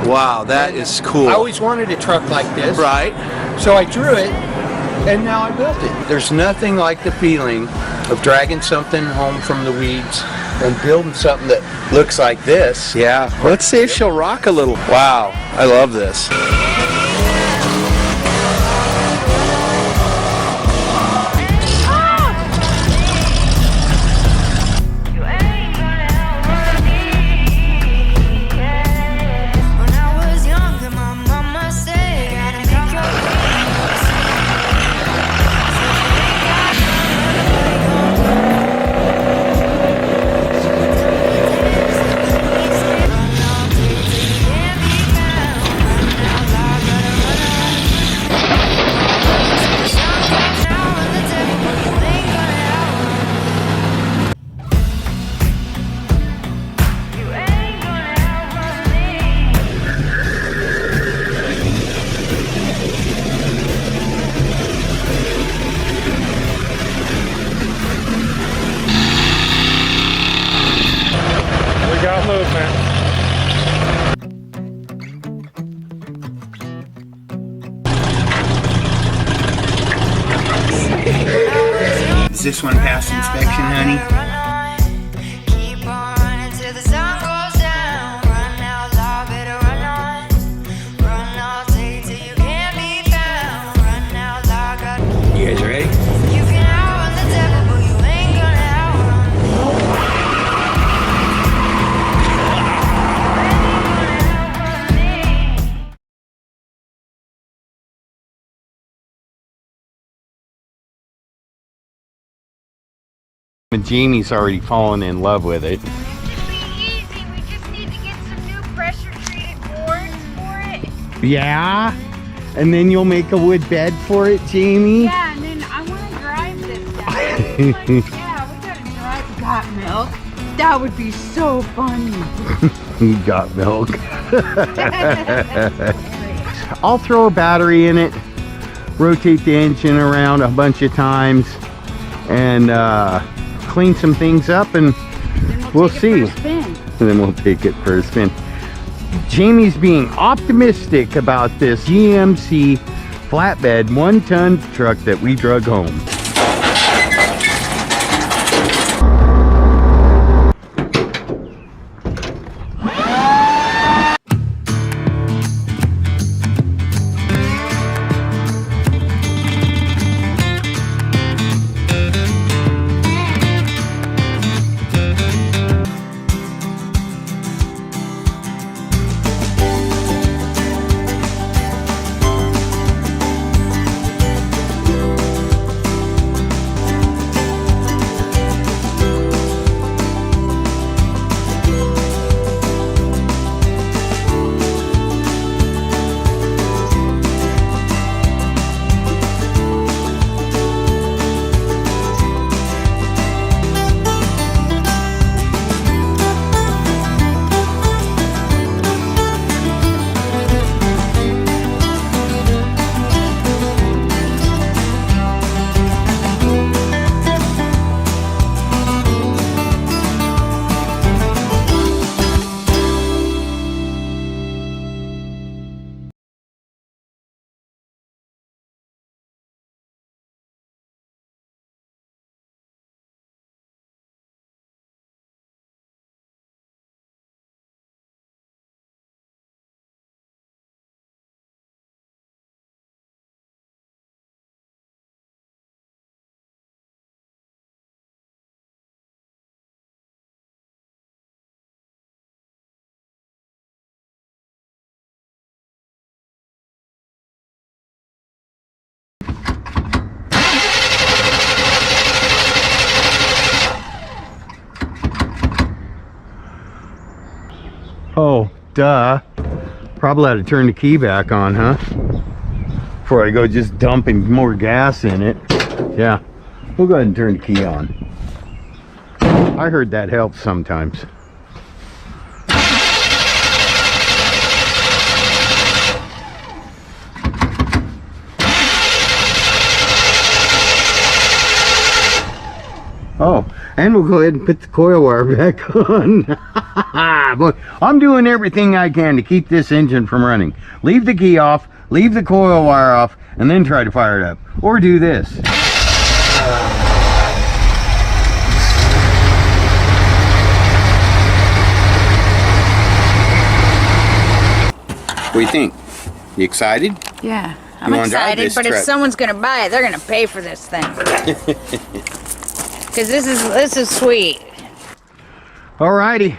Wow, that is cool. I always wanted a truck like this. Right. So I drew it, and now I built it. There's nothing like the feeling of dragging something home from the weeds and building something that looks like this. Yeah. Let's see if she'll rock a little. Wow, I love this. Does this one pass inspection, honey? You guys ready? And Jamie's already fallen in love with it. It's gonna be easy. We just need to get some new pressure-treated boards for it. Yeah? And then you'll make a wood bed for it, Jamie? Yeah, and then I want to drive this down. Like, yeah, we gotta drive. Got milk? That would be so funny. You got milk. I'll throw a battery in it, rotate the engine around a bunch of times, and clean some things up, and we'll see. And then we'll take it for a spin. Jamie's being optimistic about this GMC flatbed 1-ton truck that we drug home. Oh, duh. Probably had to turn the key back on, huh? Before I go just dumping more gas in it. Yeah, we'll go ahead and turn the key on. I heard that helps sometimes. Oh, and we'll go ahead and put the coil wire back on. Boy, I'm doing everything I can to keep this engine from running. Leave the key off, leave the coil wire off, and then try to fire it up. Or do this. What do you think? You excited? Yeah, I'm wanna drive excited, this but if truck? someone's gonna buy it, they're gonna pay for this thing. Cause this is sweet. Alrighty.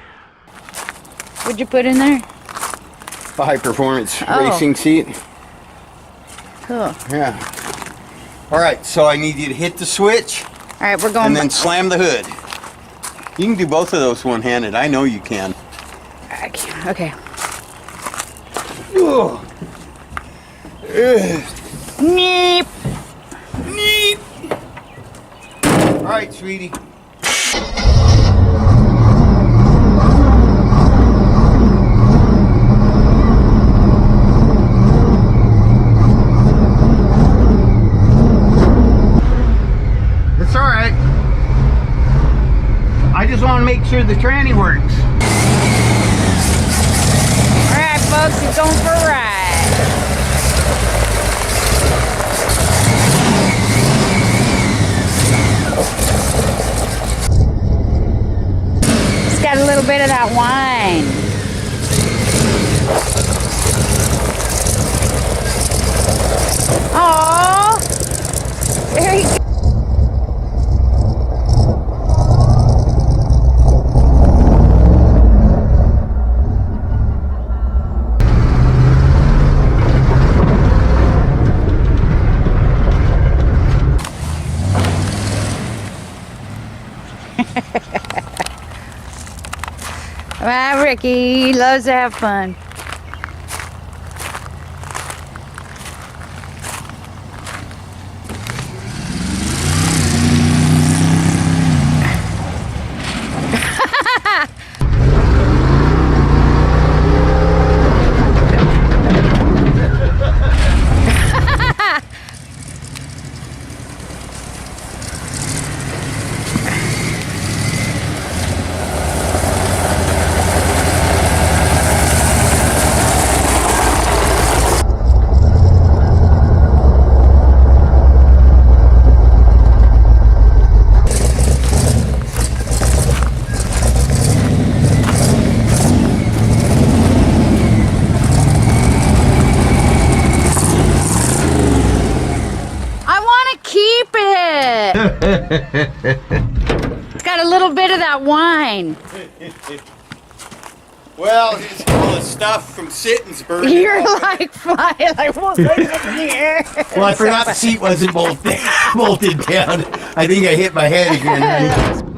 What'd you put in there? A high performance racing seat. Cool. Yeah. Alright, so I need you to hit the switch All right, we're going. and then slam the hood. You can do both of those one-handed. I know you can. Okay. Ugh. Neep. Neat. Alright, sweetie. It's alright. I just want to make sure the tranny works. All right, folks, we're going for a ride. It's got a little bit of that wine. Oh, there you go. Well, Ricky loves to have fun. It's got a little bit of that wine. Well, it's full of stuff from Sittensburg. You're like flying, like what's in the air? Well, I forgot the seat wasn't bolted down. I think I hit my head again, honey. That's funny.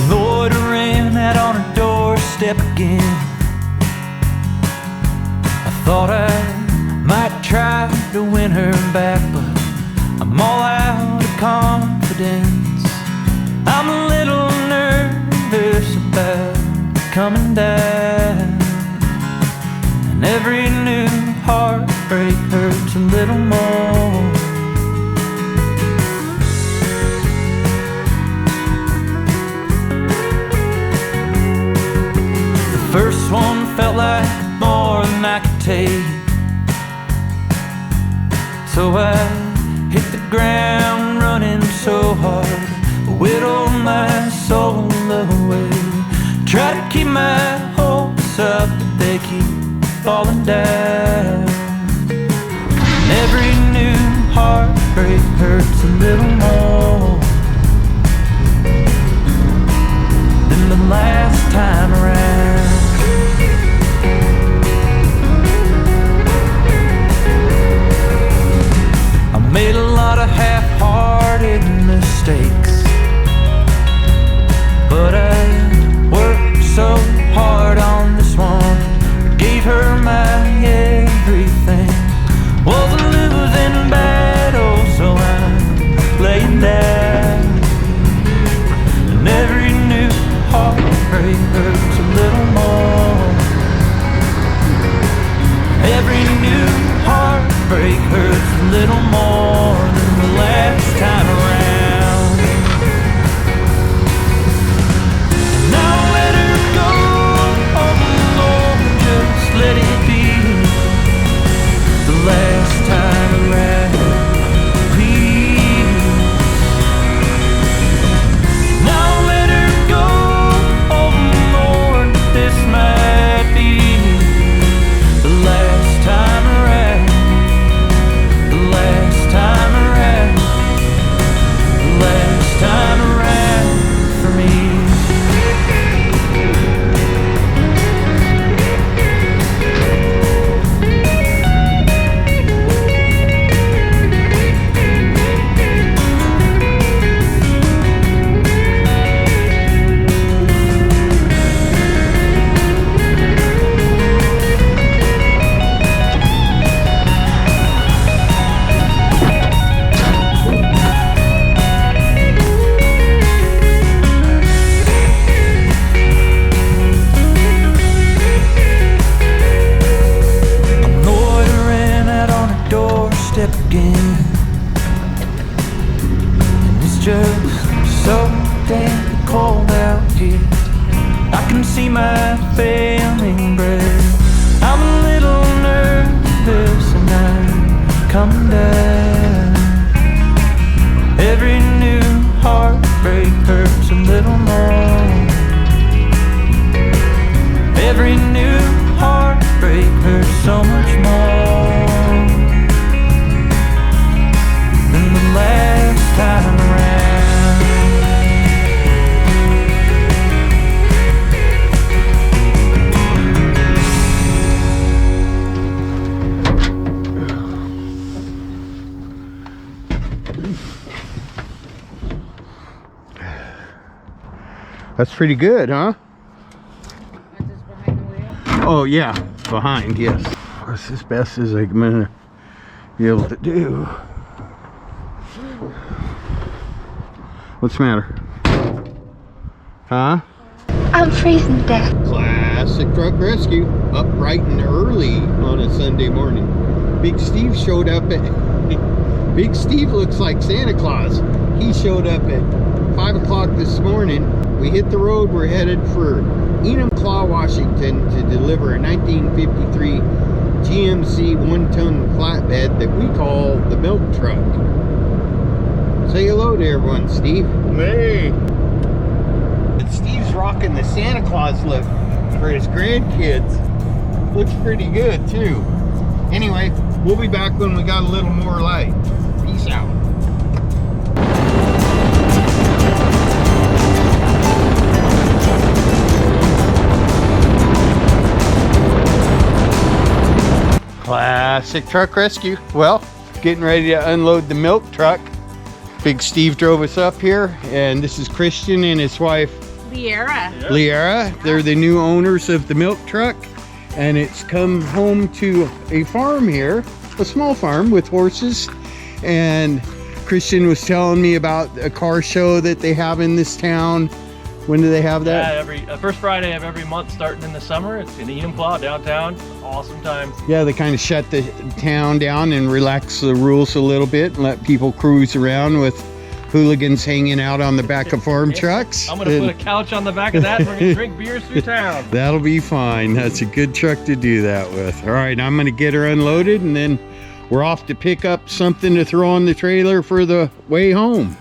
Loitering out on her doorstep again. I thought I might try to win her back, but I'm all out of confidence. I'm a little nervous about coming down, and every new heartbreak hurts a little more. The first one felt like more than I could take, so I hit the ground running so hard, whittled my soul away. Try to keep my hopes us up, but they keep falling down. And every new heartbreak hurts a little more than the last time around. I made a lot of half-hearted mistakes, but I worked so hard on this one. Gave her my everything. Was a losing battle, so I'm laying down. And every new heartbreak hurts a little more. Every new heartbreak hurts a little more than the last time around. And now let her go, oh Lord, just let it be the last time around, please. Now let her go, oh Lord, this might be the last time around, the last time around, the last time around for me. Loitering out on a doorstep again, and it's just so damn cold out here. I can see my failing breath. I'm a little nervous and I'm coming down. Every new heartbreak hurts a little more. Every new heartbreak hurts so much more than the last time around. That's pretty good, huh? Is this behind the wheel? Oh yeah, behind, yes. That's as best as I'm gonna be able to do. What's the matter? Huh? I'm freezing to death. Classic truck rescue, up bright and early on a Sunday morning. Big Steve showed up at Big Steve looks like Santa Claus. He showed up at 5 o'clock this morning. We hit the road. We're headed for Enumclaw, Washington to deliver a 1953 GMC 1-ton flatbed that we call the milk truck. Say hello to everyone, Steve. Hey. Steve's rocking the Santa Claus look for his grandkids. Looks pretty good too. Anyway, we'll be back when we got a little more light. Peace out. Classic truck rescue. Well, getting ready to unload the milk truck. Big Steve drove us up here, and this is Christian and his wife Liera. They're the new owners of the milk truck, and it's come home to a farm here, a small farm with horses. And Christian was telling me about a car show that they have in this town. When do they have that? Yeah, every first Friday of every month starting in the summer. It's in Enumclaw downtown. Awesome time. Yeah, they kind of shut the town down and relax the rules a little bit and let people cruise around with hooligans hanging out on the back of farm trucks. I'm gonna put a couch on the back of that and we're gonna drink beers through town. That'll be fine. That's a good truck to do that with. All right, I'm gonna get her unloaded and then we're off to pick up something to throw on the trailer for the way home.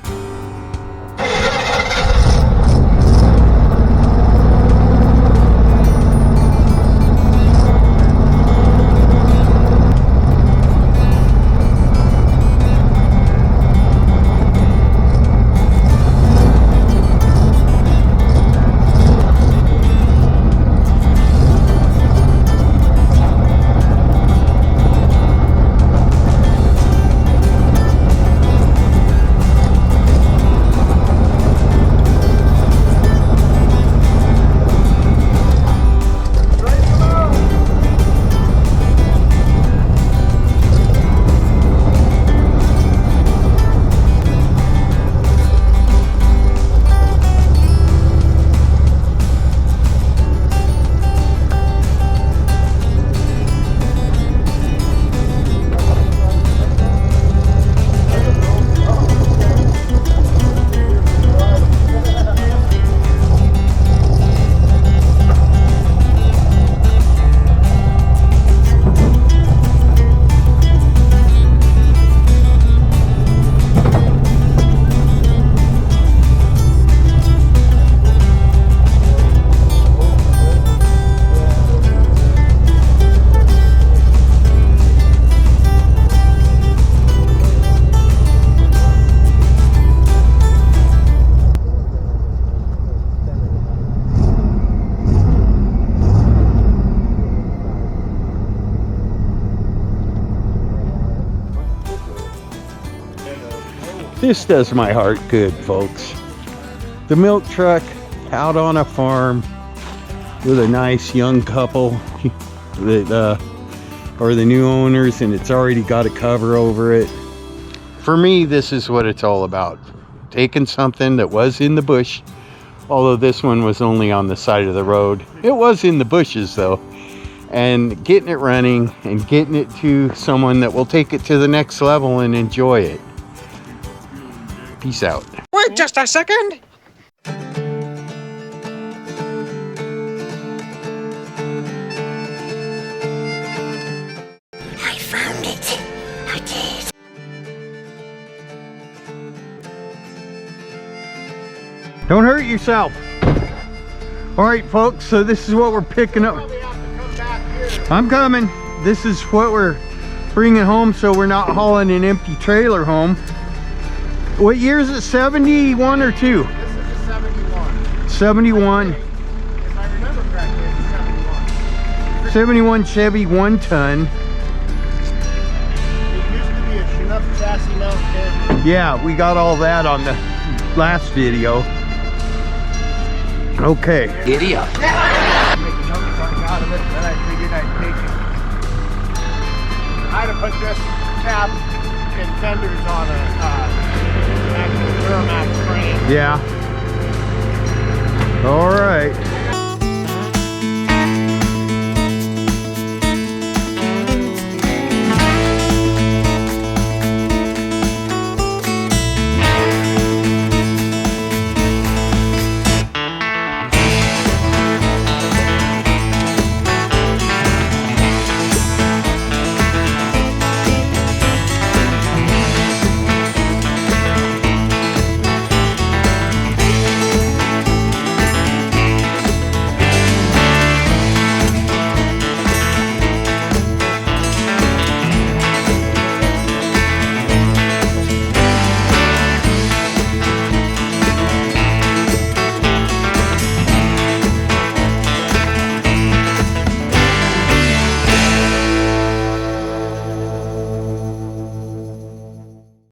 This does my heart good, folks. The milk truck out on a farm with a nice young couple that are the new owners, and it's already got a cover over it. For me, this is what it's all about. Taking something that was in the bush, although this one was only on the side of the road. It was in the bushes though. And getting it running and getting it to someone that will take it to the next level and enjoy it. Peace out. Wait just a second. I found it. I did. Don't hurt yourself. All right, folks, so this is what we're picking up. I'm coming. This is what we're bringing home, so we're not hauling an empty trailer home. What year is it, 71 or 2? This is a 71. 71. If I remember correctly, it's a 71. 71 Chevy 1 ton. It used to be a Chinook chassis mount camper. Yeah, we got all that on the last video. Okay. Giddy up. Make a milk truck out of it, then I figured I'd take it. I'd have put this cab and fenders on an actual Duramax frame. Yeah. All right.